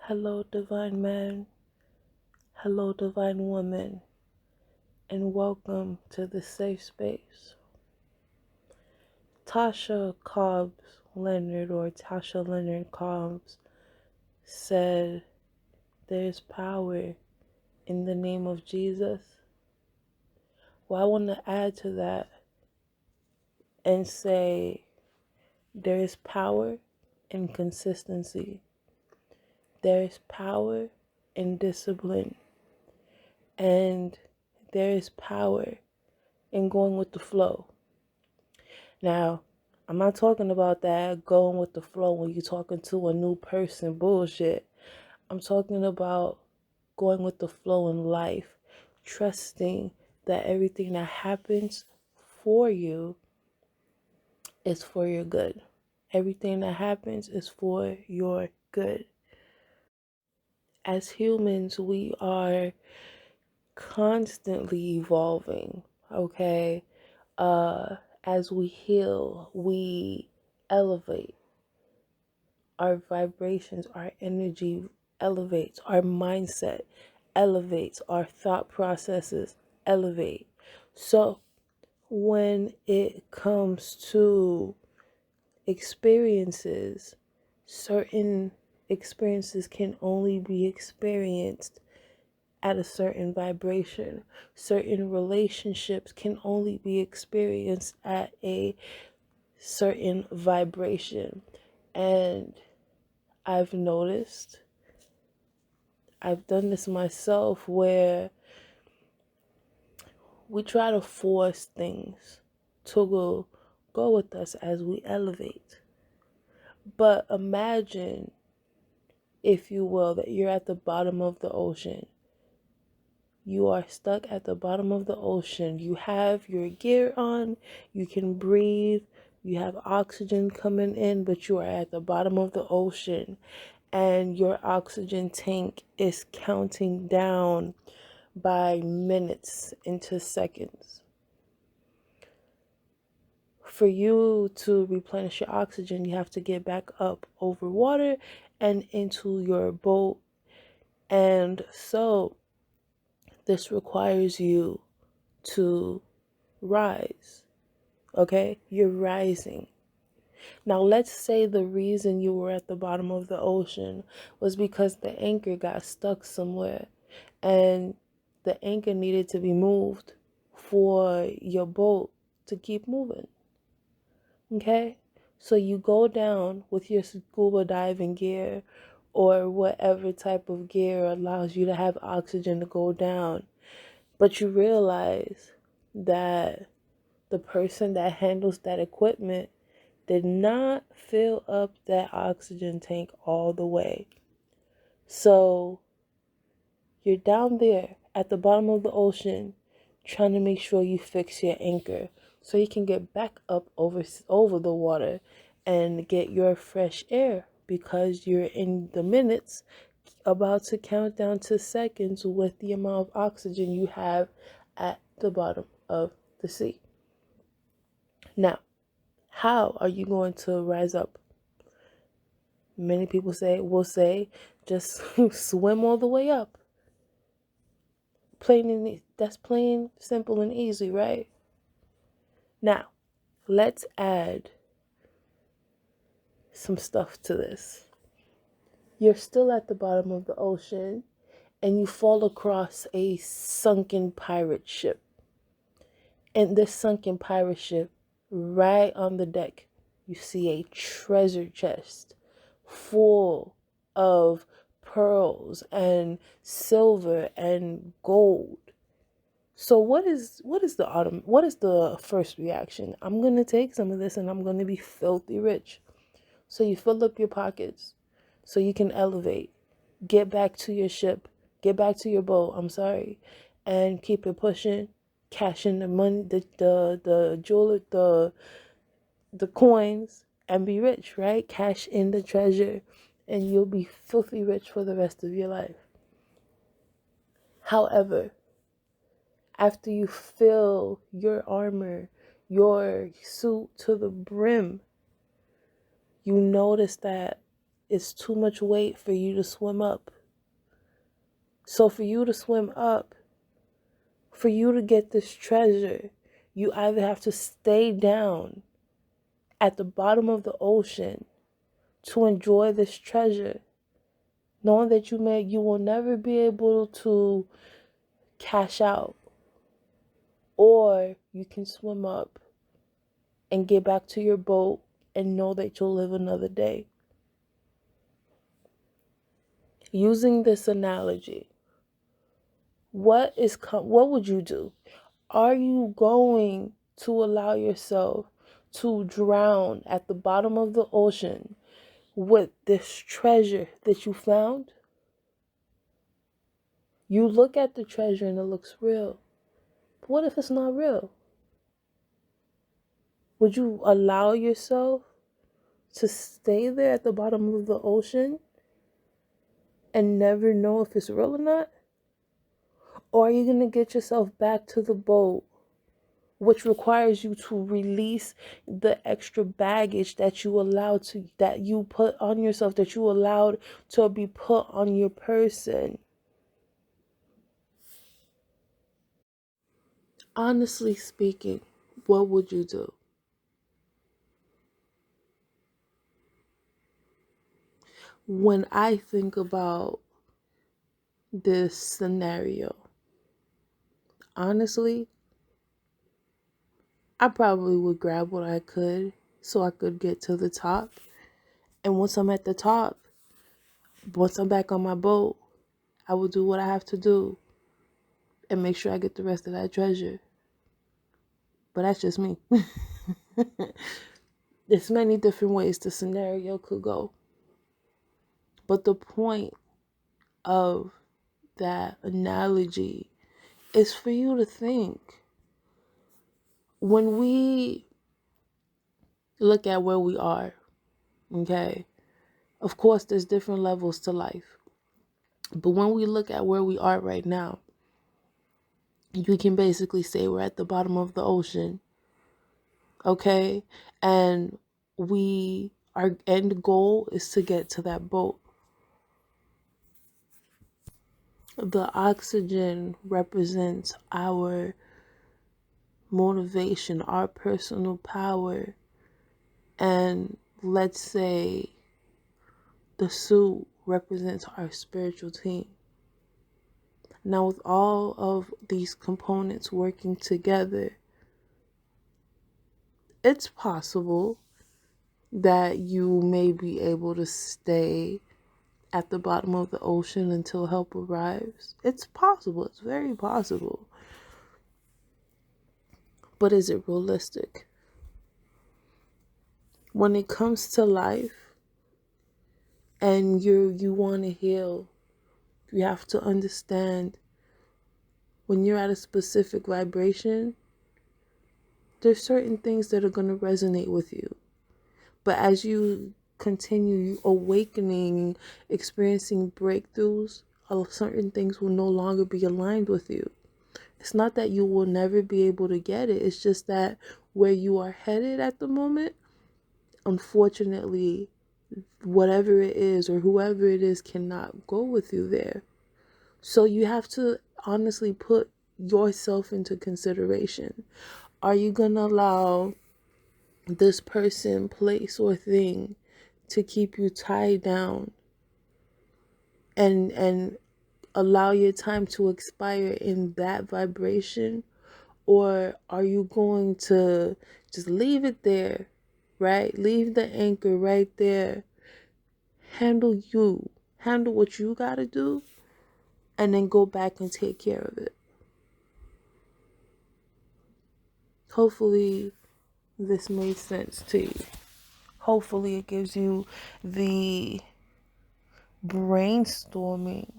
Hello, divine man. Hello, divine woman. And welcome to the safe space. Tasha Cobbs Leonard, or Tasha Leonard Cobbs, said, "There's power in the name of Jesus." Well, I want to add to that and say, there is power in consistency. There is power in discipline. And there is power in going with the flow. Now, I'm not talking about that going with the flow when you're talking to a new person bullshit. I'm talking about going with the flow in life, trusting that everything that happens for you is for your good. Everything that happens is for your good. As humans, we are constantly evolving, okay? As we heal, we elevate. Our vibrations, our energy elevates, our mindset elevates, our thought processes elevate. So when it comes to experiences, certain experiences can only be experienced at a certain vibration. Certain relationships can only be experienced at a certain vibration. And I've noticed, I've done this myself, where we try to force things to go with us as we elevate. But imagine, if you will, that you're at the bottom of the ocean. You are stuck at the bottom of the ocean. You have your gear on, you can breathe, you have oxygen coming in, but you are at the bottom of the ocean and your oxygen tank is counting down by minutes into seconds. For you to replenish your oxygen, you have to get back up over water and into your boat. And so this requires you to rise. Okay? You're rising. Now, let's say the reason you were at the bottom of the ocean was because the anchor got stuck somewhere and the anchor needed to be moved for your boat to keep moving. Okay? So you go down with your scuba diving gear or whatever type of gear allows you to have oxygen to go down. But you realize that the person that handles that equipment did not fill up that oxygen tank all the way. So you're down there at the bottom of the ocean trying to make sure you fix your anchor so you can get back up over the water and get your fresh air, because you're in the minutes about to count down to seconds with the amount of oxygen you have at the bottom of the sea. Now, how are you going to rise up? Many people will say, just swim all the way up. That's plain, simple, and easy, right? Now, let's add some stuff to this. You're still at the bottom of the ocean and you fall across a sunken pirate ship. And this sunken pirate ship, right on the deck, you see a treasure chest full of pearls and silver and gold. So what is the first reaction? I'm going to take some of this and I'm going to be filthy rich. So you fill up your pockets so you can elevate, get back to your ship, get back to your boat, and keep it pushing, cash in the money, the jewelry, the coins, and be rich, right? Cash in the treasure and you'll be filthy rich for the rest of your life. However, after you fill your armor, your suit to the brim, you notice that is too much weight for you to swim up. So for you to swim up, for you to get this treasure, you either have to stay down at the bottom of the ocean to enjoy this treasure, knowing that you will never be able to cash out, or you can swim up and get back to your boat and know that you'll live another day. Using this analogy, what would you do? Are you going to allow yourself to drown at the bottom of the ocean with this treasure that you found? You look at the treasure and it looks real. But what if it's not real? Would you allow yourself to stay there at the bottom of the ocean and never know if it's real or not? Or are you going to get yourself back to the boat, which requires you to release the extra baggage that you put on yourself, that you allowed to be put on your person? Honestly speaking, what would you do? When I think about this scenario, honestly, I probably would grab what I could so I could get to the top. And once I'm at the top, once I'm back on my boat, I will do what I have to do and make sure I get the rest of that treasure. But that's just me. There's many different ways the scenario could go. But the point of that analogy is for you to think. When we look at where we are, okay, of course, there's different levels to life. But when we look at where we are right now, you can basically say we're at the bottom of the ocean, okay? And our end goal is to get to that boat. The oxygen represents our motivation, our personal power. And let's say the suit represents our spiritual team. Now, with all of these components working together, it's possible that you may be able to stay at the bottom of the ocean until help arrives. It's possible. It's very possible. But is it realistic? When it comes to life and you want to heal, you have to understand when you're at a specific vibration, there's certain things that are going to resonate with you. But as you continue awakening, experiencing breakthroughs, certain things will no longer be aligned with you. It's not that you will never be able to get it. It's just that where you are headed at the moment, unfortunately, whatever it is or whoever it is cannot go with you there. So you have to honestly put yourself into consideration. Are you going to allow this person, place, or thing to keep you tied down and allow your time to expire in that vibration? Or are you going to just leave it there, right? Leave the anchor right there. Handle what you got to do, and then go back and take care of it. Hopefully this made sense to you. Hopefully it gives you the brainstorming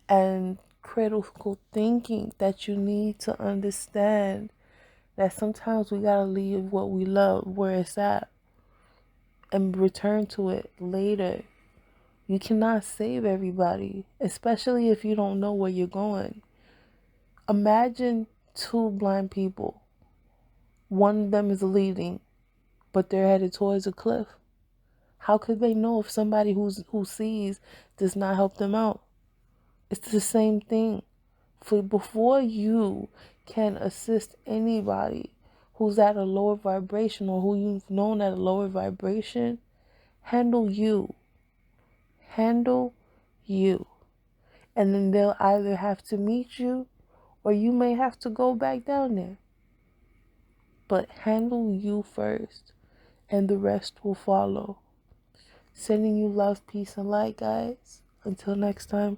and critical thinking that you need to understand that sometimes we gotta leave what we love where it's at and return to it later. You cannot save everybody, especially if you don't know where you're going. Imagine two blind people. One of them is leading, but they're headed towards a cliff. How could they know if somebody who sees does not help them out? It's the same thing. For before you can assist anybody who's at a lower vibration or who you've known at a lower vibration, handle you. Handle you. And then they'll either have to meet you or you may have to go back down there. But handle you first, and the rest will follow. Sending you love, peace, and light, guys. Until next time.